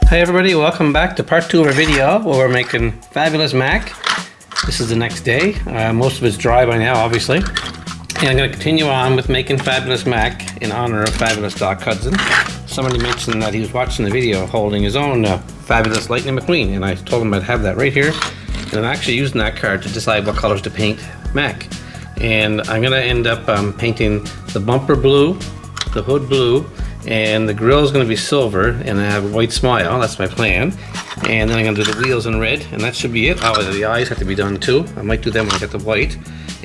Hi everybody, welcome back to part 2 of our video where we're making Fabulous Mack. This is the next day. Most of it's dry by now, obviously. And I'm going to continue on with making Fabulous Mack in honor of Fabulous Doc Hudson. Somebody mentioned that he was watching the video holding his own Fabulous Lightning McQueen, and I told him I'd have that right here. And I'm actually using that card to decide what colors to paint Mack. And I'm going to end up painting the bumper blue, the hood blue, and the grill is going to be silver, and I have a white smile. That's my plan. And then I'm going to do the wheels in red, and that should be it. Oh, the eyes have to be done too. I might do them when I get the white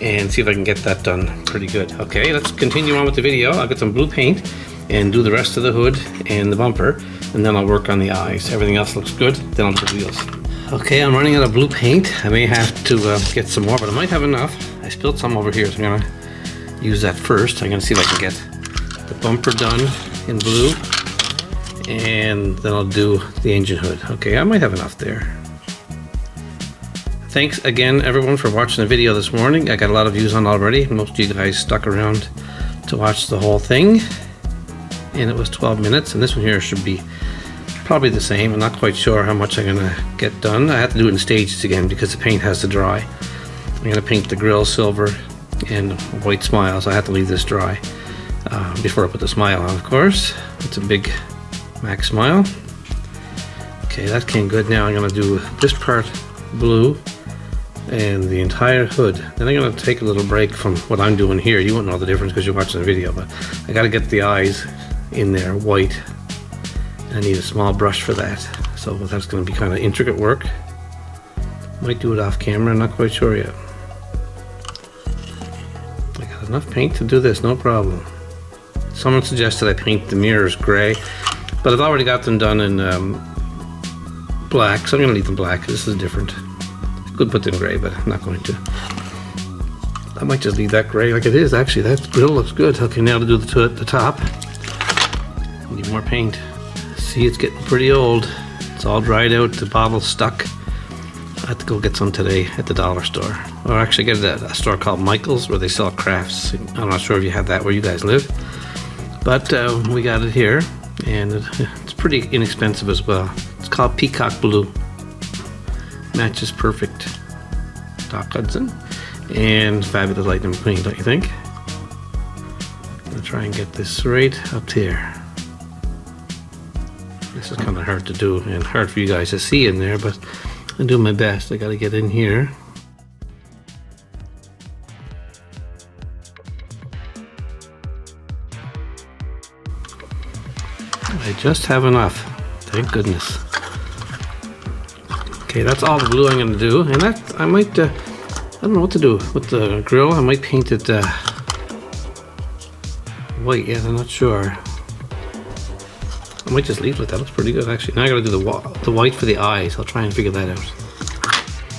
and see if I can get that done pretty good. Okay, let's continue on with the video. I'll get some blue paint and do the rest of the hood and the bumper, and then I'll work on the eyes. Everything else looks good, then I'll do the wheels. Okay, I'm running out of blue paint. I may have to get some more, but I might have enough. I spilled some over here, so I'm going to use that first. I'm going to see if I can get the bumper done in blue, and then I'll do the engine hood. Okay, I might have enough there. Thanks again everyone for watching the video this morning. I got a lot of views on already. Most of you guys stuck around to watch the whole thing, and it was 12 minutes, and this one here should be probably the same. I'm not quite sure how much I'm gonna get done. I have to do it in stages again because the paint has to dry. I'm gonna paint the grill silver and white smile, so I have to leave this dry before I put the smile on, of course. It's a big Mack smile. Okay, that came good. Now I'm going to do this part blue and the entire hood. Then I'm going to take a little break from what I'm doing here. You won't know the difference because you're watching the video, but I got to get the eyes in there white. I need a small brush for that. So that's going to be kind of intricate work. Might do it off camera, I'm not quite sure yet. I got enough paint to do this, no problem. Someone suggested I paint the mirrors gray, but I've already got them done in black, so I'm going to leave them black. This is different. I could put them gray, but I'm not going to. I might just leave that gray like it is, actually. That grill looks good. Okay, now to do the top. Need more paint. See, it's getting pretty old. It's all dried out. The bottle's stuck. I have to go get some today at the dollar store. Or actually get it at a store called Michael's where they sell crafts. I'm not sure if you have that where you guys live. But we got it here, and it's pretty inexpensive as well. It's called Peacock Blue. Matches perfect. Doc Hudson and Fabulous Lightning McQueen, don't you think? I'm gonna try and get this right up here. This is kind of hard to do and hard for you guys to see in there, but I'm doing my best. I gotta get in here. I just have enough, thank goodness. Okay, that's all the blue I'm going to do, and that I might, I don't know what to do with the grill. I might paint it white, yeah, I'm not sure. I might just leave it, that looks pretty good actually. Now I got to do the white for the eyes. I'll try and figure that out.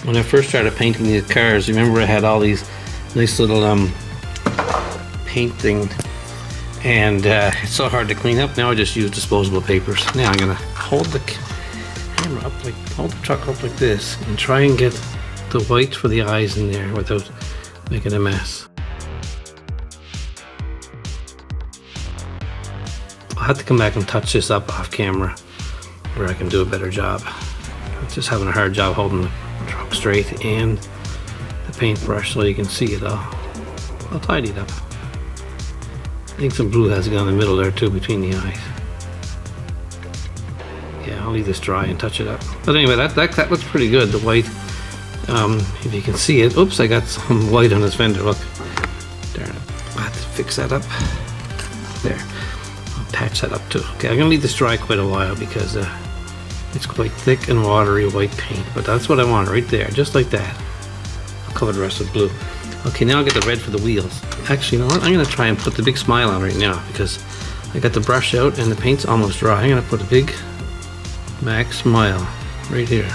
When I first started painting these cars, remember I had all these nice little paint things. And it's so hard to clean up. Now I just use disposable papers. Now I'm gonna hold the camera up, hold the truck up like this, and try and get the white for the eyes in there without making a mess. I'll have to come back and touch this up off camera where I can do a better job. I'm just having a hard job holding the truck straight and the paintbrush so you can see it all. I'll tidy it up. I think some blue has to go in the middle there too, between the eyes. Yeah, I'll leave this dry and touch it up. But anyway, that looks pretty good, the white. If you can see it. Oops, I got some white on this fender, look. Darn it, I'll have to fix that up. There, I'll patch that up too. Okay, I'm gonna leave this dry quite a while because it's quite thick and watery white paint, but that's what I want right there, just like that. I'll cover the rest with blue. Okay, now I'll get the red for the wheels. Actually, you know what? I'm going to try and put the big smile on right now because I got the brush out and the paint's almost dry. I'm going to put a big Mack smile right here.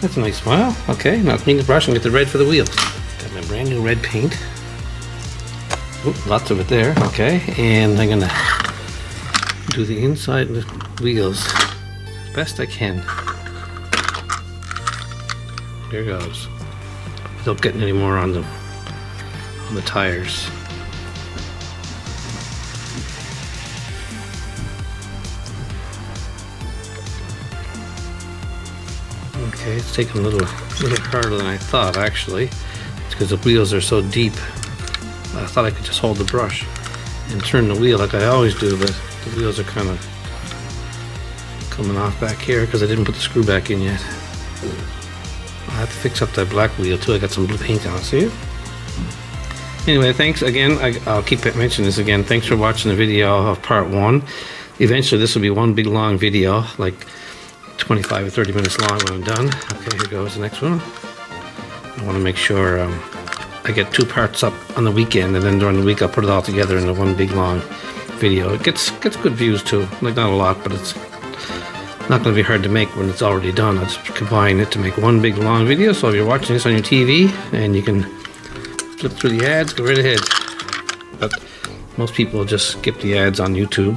That's a nice smile. Okay, now clean the brush and get the red for the wheels. Got my brand new red paint. Oop, lots of it there. Okay, and I'm going to do the inside of the wheels as best I can. There goes. Without getting any more on the tires. Okay, it's taking a little harder than I thought actually. It's because the wheels are so deep. I thought I could just hold the brush and turn the wheel like I always do, but the wheels are kind of coming off back here because I didn't put the screw back in yet. I have to fix up that black wheel too. I got some blue paint on it, see it? Anyway, thanks again. I'll keep mentioning this again. Thanks for watching the video of part 1. Eventually this will be one big long video, like 25 or 30 minutes long when I'm done. Okay, here goes the next one. I want to make sure I get 2 parts up on the weekend, and then during the week I'll put it all together into one big long video. It gets good views too. Like, not a lot, but it's not going to be hard to make when it's already done. I'll just combine it to make one big long video. So if you're watching this on your TV and you can flip through the ads, go right ahead. But most people will just skip the ads on YouTube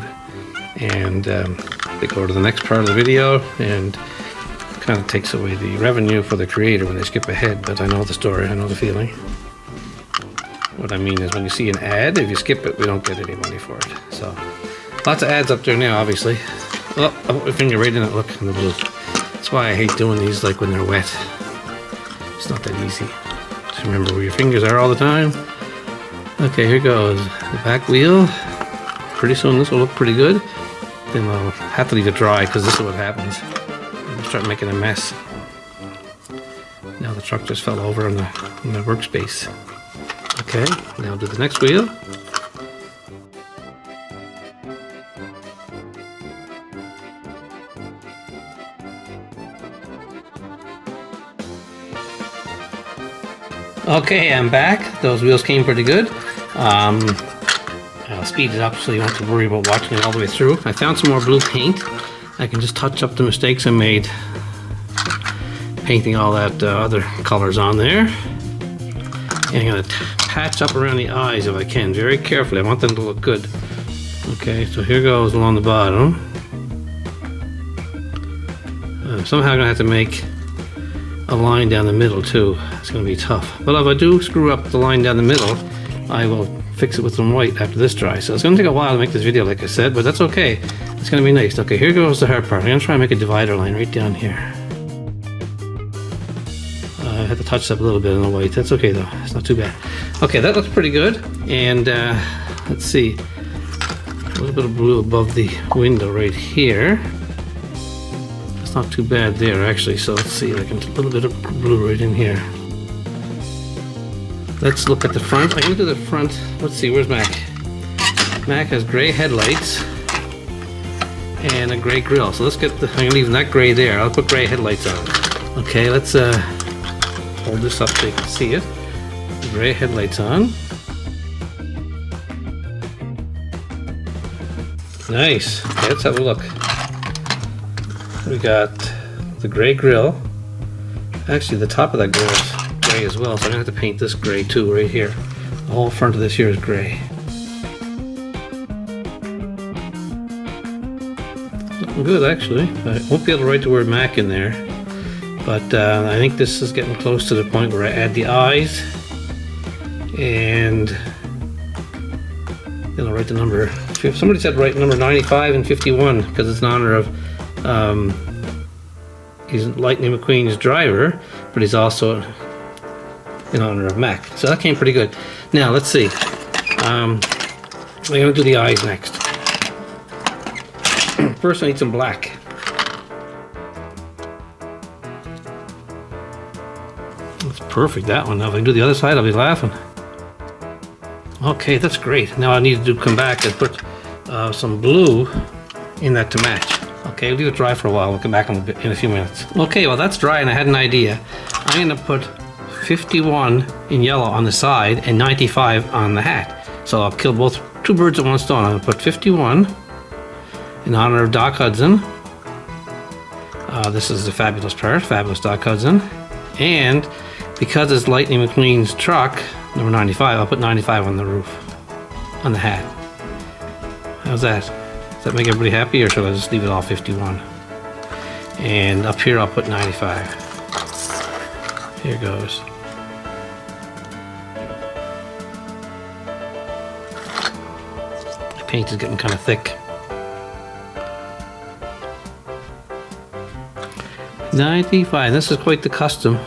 and they go to the next part of the video, and kind of takes away the revenue for the creator when they skip ahead. But I know the story, I know the feeling. What I mean is, when you see an ad, if you skip it, we don't get any money for it. So lots of ads up there now, obviously. Oh, I put my finger right in it, look, in the blue. That's why I hate doing these, like when they're wet. It's not that easy. Just remember where your fingers are all the time. Okay, here goes the back wheel. Pretty soon this will look pretty good. Then I'll have to leave it dry, because this is what happens. I'll start making a mess. Now the truck just fell over on the workspace. Okay, now I'll do the next wheel. Okay, I'm back. Those wheels came pretty good. I'll speed it up so you don't have to worry about watching it all the way through. I found some more blue paint. I can just touch up the mistakes I made painting all that other colors on there. And I'm going to patch up around the eyes if I can, very carefully. I want them to look good. Okay, so here goes along the bottom. Somehow I'm going to have to make a line down the middle too. It's going to be tough. But if I do screw up the line down the middle, I will fix it with some white after this dries. So it's going to take a while to make this video, like I said, but that's okay. It's going to be nice. Okay, here goes the hard part. I'm going to try and make a divider line right down here. I had to touch up a little bit on the white. That's okay though. It's not too bad. Okay, that looks pretty good. And let's see. A little bit of blue above the window right here. That's not too bad there actually. So let's see, like a little bit of blue right in here. Let's look at the front. I'm going to do the front. Let's see, where's Mack? Mack has gray headlights and a gray grille. So let's get the, I'm going to leave that gray there. I'll put gray headlights on. Okay, let's hold this up so you can see it. Gray headlights on. Nice. Okay, let's have a look. We got the gray grille. Actually, the top of that grille is gray as well, so I'm gonna have to paint this gray too, right here. The whole front of this here is gray. Looking good, actually. I won't be able to write the word Mack in there, but I think this is getting close to the point where I add the eyes, and then I'll write the number. Somebody said write number 95 and 51 because it's in honor of he's Lightning McQueen's driver, but he's also in honor of Mack. So that came pretty good. Now let's see. I'm going to do the eyes next. First I need some black. That's perfect, that one. Now if I do the other side, I'll be laughing. Okay, that's great. Now I need to come back and put some blue in that to match. Okay, we'll leave it dry for a while. We'll come back in a few minutes. Okay, well that's dry and I had an idea. I'm going to put 51 in yellow on the side and 95 on the hat. So I'll kill two birds with one stone. I'm going to put 51 in honor of Doc Hudson. This is the fabulous part, fabulous Doc Hudson. And because it's Lightning McQueen's truck, number 95, I'll put 95 on the roof, on the hat. How's that? Does that make everybody happy, or should I just leave it all 51? And up here I'll put 95. Here goes. The paint is getting kind of thick. $95. This is quite the custom.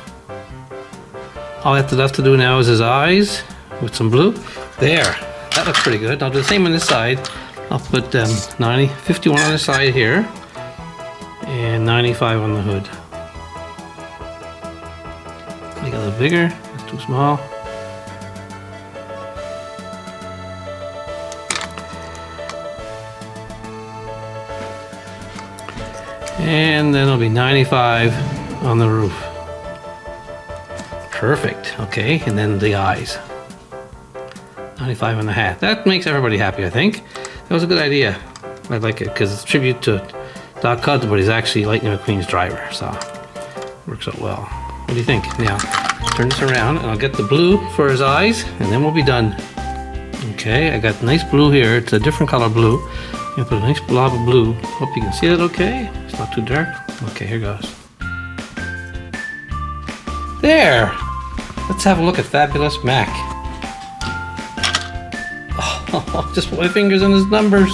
All I have to do now is his eyes with some blue. There, that looks pretty good. I'll do the same on this side. I'll put 51 on the side here and 95 on the hood. Make it a little bigger. That's too small. And then it'll be 95 on the roof. Perfect. Okay, and then the eyes. 95 on the hat. That makes everybody happy, I think. That was a good idea. I like it because it's a tribute to Doc Hudson, but he's actually Lightning McQueen's driver, so it works out well. What do you think? Now, turn this around and I'll get the blue for his eyes and then we'll be done. Okay, I got nice blue here. It's a different color blue. I'm gonna put a nice blob of blue. Hope you can see it okay. It's not too dark. Okay, here goes. There! Let's have a look at Fabulous Mack. Oh, just put my fingers on his numbers.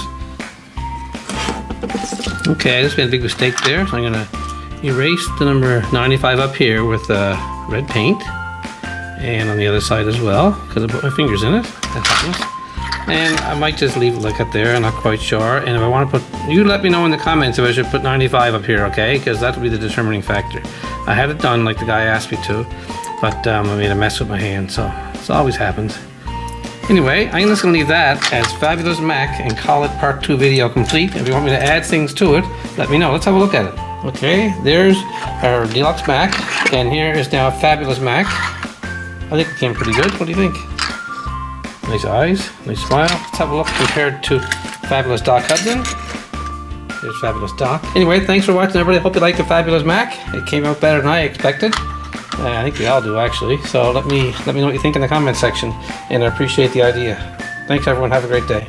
Okay, I just made a big mistake there, so I'm gonna erase the number 95 up here with red paint. And on the other side as well, because I put my fingers in it. That happens. And I might just leave it like up there, I'm not quite sure. And if I want to put, you let me know in the comments if I should put 95 up here, okay? Because that will be the determining factor. I had it done like the guy asked me to, but I made a mess with my hand, so it always happens. Anyway, I'm just going to leave that as Fabulous Mack and call it part 2 video complete. If you want me to add things to it, let me know. Let's have a look at it. Okay, there's our Deluxe Mack, and here is now Fabulous Mack. I think it came pretty good. What do you think? Nice eyes, nice smile. Let's have a look compared to Fabulous Doc Hudson. There's Fabulous Doc. Anyway, thanks for watching, everybody. Hope you liked the Fabulous Mack. It came out better than I expected. I think we all do, actually. So let me know what you think in the comment section, and I appreciate the idea. Thanks, everyone. Have a great day.